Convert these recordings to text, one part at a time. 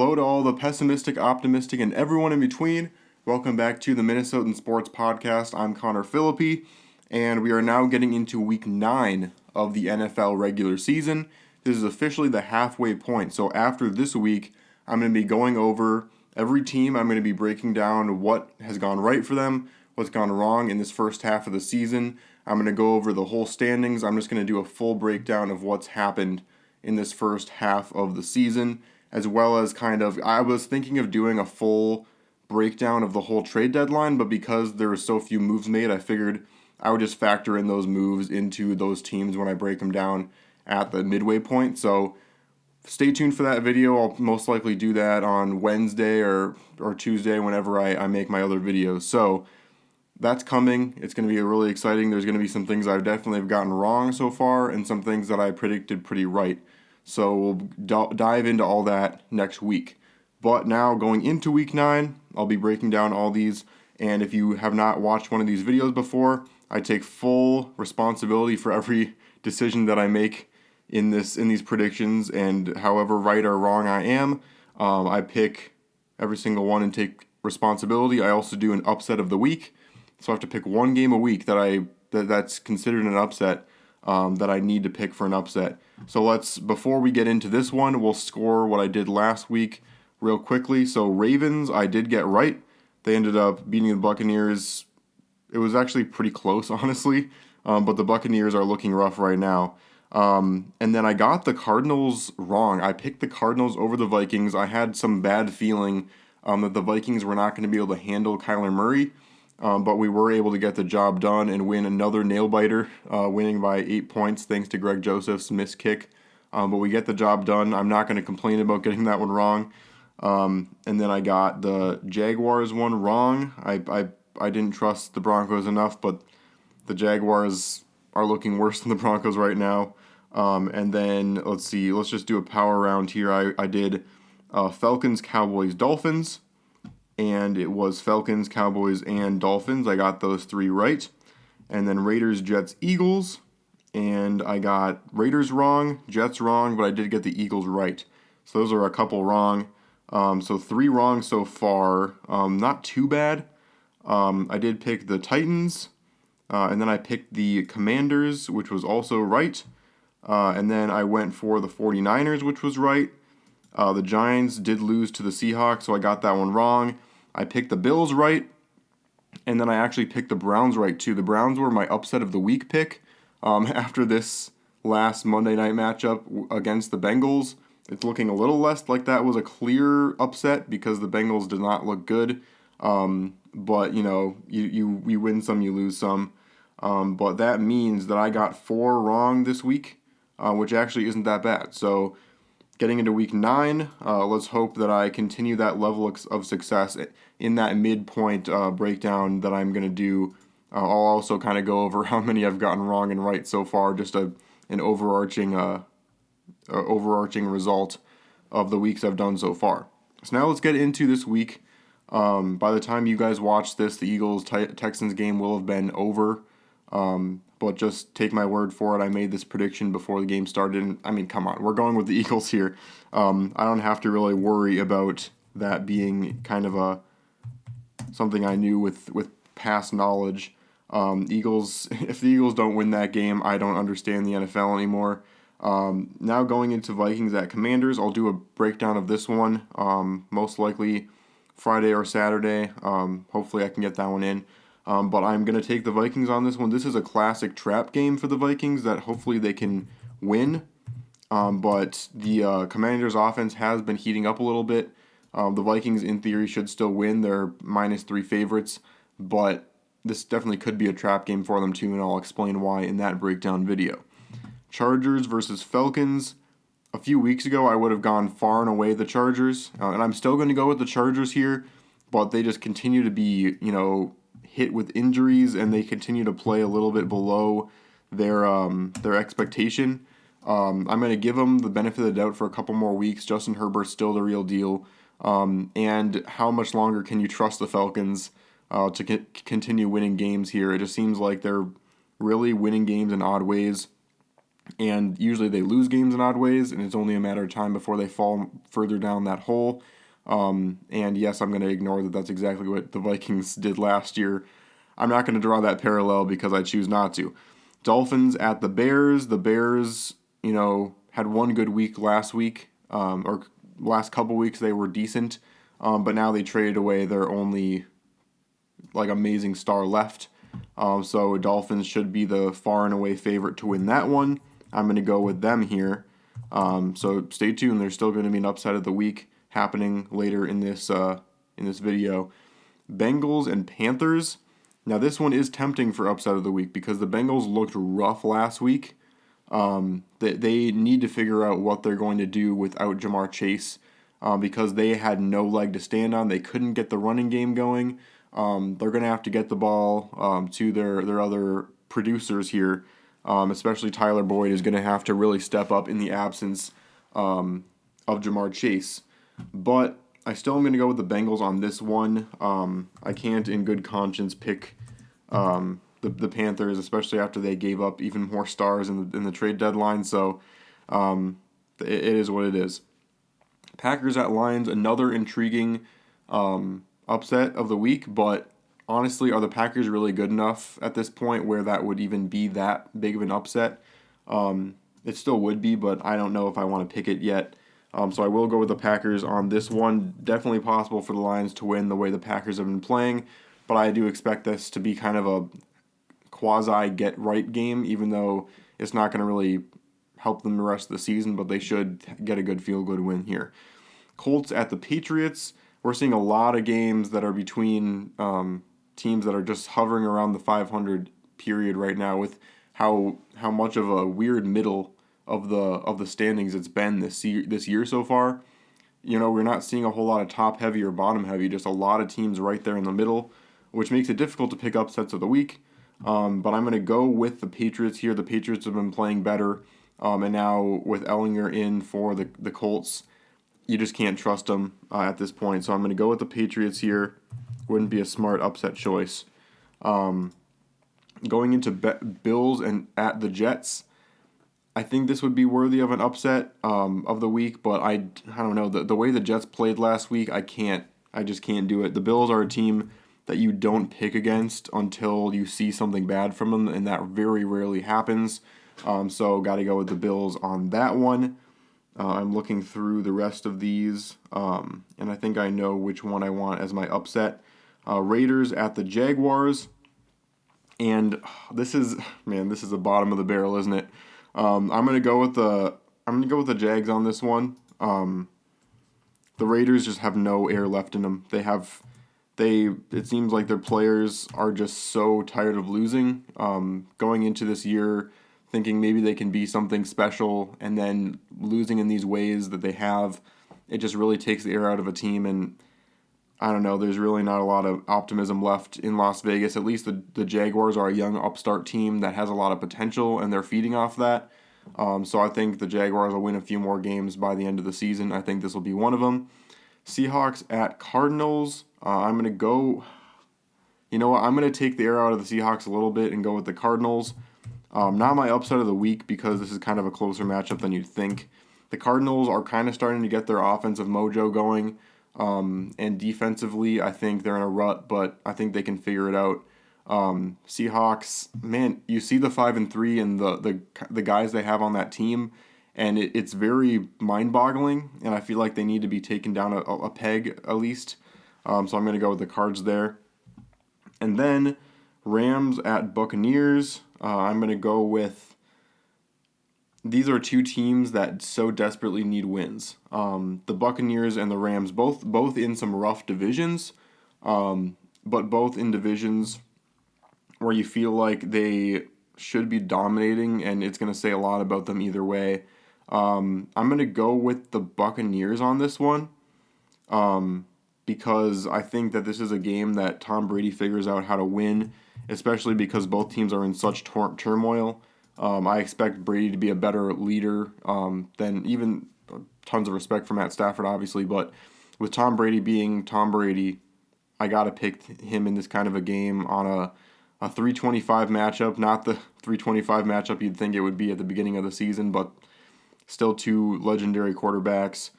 Hello to all the pessimistic, optimistic, and everyone in between. Welcome back to the Minnesotan Sports Podcast. I'm Connor Philippi, and we are now getting into week 9 of the NFL regular season. This is officially the halfway point. So after this week, I'm going to be going over every team. I'm going to be breaking down what has gone right for them, what's gone wrong in this first half of the season. I'm going to go over the whole standings. I'm just going to do a full breakdown of what's happened in this first half of the season, as well as I was thinking of doing a full breakdown of the whole trade deadline, but because there were so few moves made, I figured I would just factor in those moves into those teams when I break them down at the midway point. So stay tuned for that video. I'll most likely do that on Wednesday or Tuesday whenever I make my other videos. So that's coming. It's going to be really exciting. There's going to be some things I definitely have gotten wrong so far and some things that I predicted pretty right. So we'll dive into all that next week. But now going into week 9, I'll be breaking down all these. And if you have not watched one of these videos before, I take full responsibility for every decision that I make in these predictions. And however right or wrong I am, I pick every single one and take responsibility. I also do an upset of the week. So I have to pick one game a week that's considered an upset that I need to pick for an upset. So before we get into this one, we'll score what I did last week real quickly. So Ravens, I did get right. They ended up beating the Buccaneers. It was actually pretty close, honestly, but the Buccaneers are looking rough right now. And then I got the Cardinals wrong. I picked the Cardinals over the Vikings. I had some bad feeling that the Vikings were not going to be able to handle Kyler Murray. But we were able to get the job done and win another nail-biter, winning by 8 points thanks to Greg Joseph's missed kick. But we get the job done. I'm not going to complain about getting that one wrong. And then I got the Jaguars one wrong. I didn't trust the Broncos enough, but the Jaguars are looking worse than the Broncos right now. And then, let's just do a power round here. I did Falcons, Cowboys, Dolphins. And it was Falcons, Cowboys, and Dolphins. I got those 3 right. And then Raiders, Jets, Eagles. And I got Raiders wrong, Jets wrong, but I did get the Eagles right. So those are a couple wrong. So 3 wrong so far. Not too bad. I did pick the Titans. And then I picked the Commanders, which was also right. And then I went for the 49ers, which was right. The Giants did lose to the Seahawks, so I got that one wrong. I picked the Bills right, and then I actually picked the Browns right too. The Browns were my upset of the week pick. After this last Monday night matchup against the Bengals, it's looking a little less like that was a clear upset because the Bengals did not look good. But you win some, you lose some. But that means that I got 4 wrong this week, which actually isn't that bad. So getting into week 9, let's hope that I continue that level of success in that midpoint breakdown that I'm going to do. I'll also kind of go over how many I've gotten wrong and right so far, just an overarching result of the weeks I've done so far. So now let's get into this week. By the time you guys watch this, the Eagles-Texans game will have been over. But just take my word for it. I made this prediction before the game started. And, I mean, come on. We're going with the Eagles here. I don't have to really worry about that being kind of something I knew with past knowledge. Eagles. If the Eagles don't win that game, I don't understand the NFL anymore. Now going into Vikings at Commanders, I'll do a breakdown of this one. Most likely Friday or Saturday. Hopefully I can get that one in. But I'm going to take the Vikings on this one. This is a classic trap game for the Vikings that hopefully they can win. But the Commanders' offense has been heating up a little bit. The Vikings, in theory, should still win. They're -3 favorites. But this definitely could be a trap game for them too, and I'll explain why in that breakdown video. Chargers versus Falcons. A few weeks ago, I would have gone far and away the Chargers. And I'm still going to go with the Chargers here. But they just continue to be, hit with injuries, and they continue to play a little bit below their expectation. I'm going to give them the benefit of the doubt for a couple more weeks. Justin Herbert's still the real deal. And how much longer can you trust the Falcons to continue winning games here? It just seems like they're really winning games in odd ways. and usually they lose games in odd ways, and it's only a matter of time before they fall further down that hole. And yes, I'm going to ignore that that's exactly what the Vikings did last year. I'm not going to draw that parallel because I choose not to. Dolphins at the Bears. The Bears, had one good week last week, or last couple weeks they were decent, but now they traded away their only amazing star left. So Dolphins should be the far and away favorite to win that one. I'm going to go with them here. So stay tuned. There's still going to be an upset of the week happening later in this video. Bengals and Panthers. Now this one is tempting for upset of the week because the Bengals looked rough last week. They need to figure out what they're going to do without Jamar Chase because they had no leg to stand on. They couldn't get the running game going. They're going to have to get the ball to their other producers here. Especially Tyler Boyd is going to have to really step up in the absence of Jamar Chase. But I still am going to go with the Bengals on this one. I can't in good conscience pick the Panthers, especially after they gave up even more stars in the trade deadline. So it is what it is. Packers at Lions, another intriguing upset of the week, but honestly, are the Packers really good enough at this point where that would even be that big of an upset? It still would be, but I don't know if I want to pick it yet. So I will go with the Packers on this one. Definitely possible for the Lions to win the way the Packers have been playing, but I do expect this to be kind of a quasi-get-right game, even though it's not going to really help them the rest of the season, but they should get a good feel-good win here. Colts at the Patriots. We're seeing a lot of games that are between teams that are just hovering around the 500 period right now with how much of a weird middle of the standings it's been this year so far. We're not seeing a whole lot of top heavy or bottom heavy, just a lot of teams right there in the middle, which makes it difficult to pick upsets of the week. But I'm going to go with the Patriots here. The Patriots have been playing better, and now with Ellinger in for the Colts, you just can't trust them at this point. So I'm going to go with the Patriots here. Wouldn't be a smart upset choice. Going into Bills and at the Jets, I think this would be worthy of an upset of the week, but I don't know. The way the Jets played last week, I just can't do it. The Bills are a team that you don't pick against until you see something bad from them, and that very rarely happens. So got to go with the Bills on that one. I'm looking through the rest of these, and I think I know which one I want as my upset. Raiders at the Jaguars, and this is the bottom of the barrel, isn't it? I'm gonna go with the Jags on this one. The Raiders just have no air left in them. It seems like their players are just so tired of losing. Going into this year, thinking maybe they can be something special, and then losing in these ways that they have, it just really takes the air out of a team. And I don't know, there's really not a lot of optimism left in Las Vegas. At least the Jaguars are a young upstart team that has a lot of potential, and they're feeding off that. So I think the Jaguars will win a few more games by the end of the season. I think this will be one of them. Seahawks at Cardinals. I'm going to go... You know what? I'm going to take the air out of the Seahawks a little bit and go with the Cardinals. Not my upset of the week because this is kind of a closer matchup than you'd think. The Cardinals are kind of starting to get their offensive mojo going. And defensively, I think they're in a rut, but I think they can figure it out. Seahawks, man, you see the 5-3 and the guys they have on that team, and it's very mind-boggling, and I feel like they need to be taken down a peg at least. So I'm going to go with the Cards there. And then Rams at Buccaneers. I'm going to go with... These are two teams that so desperately need wins. The Buccaneers and the Rams, both in some rough divisions, but both in divisions where you feel like they should be dominating, and it's going to say a lot about them either way. I'm going to go with the Buccaneers on this one because I think that this is a game that Tom Brady figures out how to win, especially because both teams are in such turmoil. I expect Brady to be a better leader than even tons of respect for Matt Stafford, obviously. But with Tom Brady being Tom Brady, I got to pick him in this kind of a game on a 325 matchup, not the 325 matchup you'd think it would be at the beginning of the season, but still two legendary quarterbacks.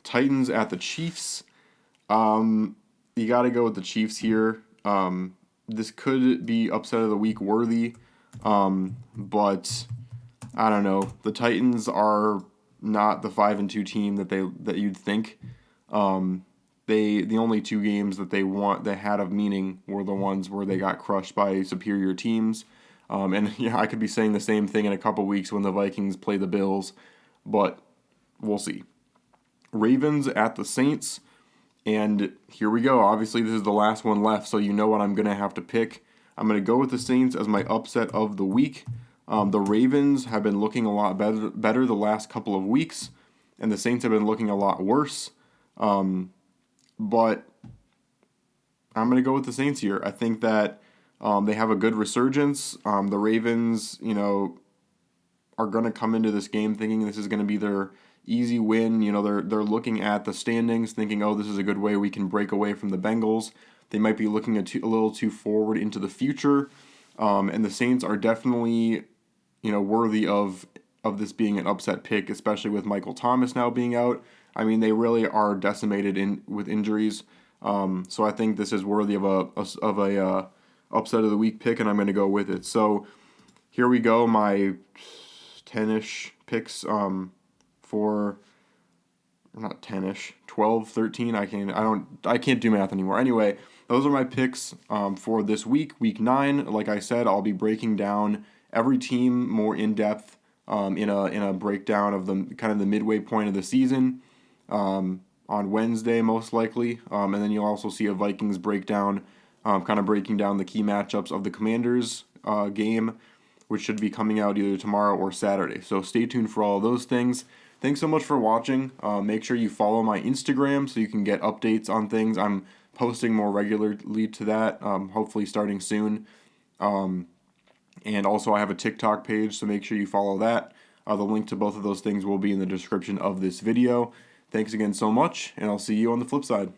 Titans at the Chiefs. You got to go with the Chiefs here. This could be upset of the week worthy, but I don't know. The Titans are not the 5-2 team that you'd think. The only two games that they had of meaning were the ones where they got crushed by superior teams. And yeah, I could be saying the same thing in a couple weeks when the Vikings play the Bills, but we'll see. Ravens at the Saints, and here we go. Obviously, this is the last one left, so you know what I'm going to have to pick. I'm going to go with the Saints as my upset of the week. The Ravens have been looking a lot better the last couple of weeks, and the Saints have been looking a lot worse. But I'm going to go with the Saints here. I think that they have a good resurgence. The Ravens, are going to come into this game thinking this is going to be their easy win. They're looking at the standings, thinking, oh, this is a good way we can break away from the Bengals. They might be looking a little too forward into the future. And the Saints are definitely, worthy of this being an upset pick, especially with Michael Thomas now being out. I mean, they really are decimated with injuries. So I think this is worthy of a upset of the week pick, and I'm going to go with it. So here we go, my 10-ish picks for not 10-ish, 12, 13. I can't do math anymore. Anyway, those are my picks for this week, week 9. Like I said, I'll be breaking down every team more in depth in a breakdown of the kind of the midway point of the season on Wednesday most likely, and then you'll also see a Vikings breakdown, kind of breaking down the key matchups of the Commanders game, which should be coming out either tomorrow or Saturday. So stay tuned for all of those things. Thanks so much for watching. Make sure you follow my Instagram so you can get updates on things. I'm posting more regularly to that, hopefully starting soon. And also I have a TikTok page, so make sure you follow that. The link to both of those things will be in the description of this video. Thanks again so much, and I'll see you on the flip side.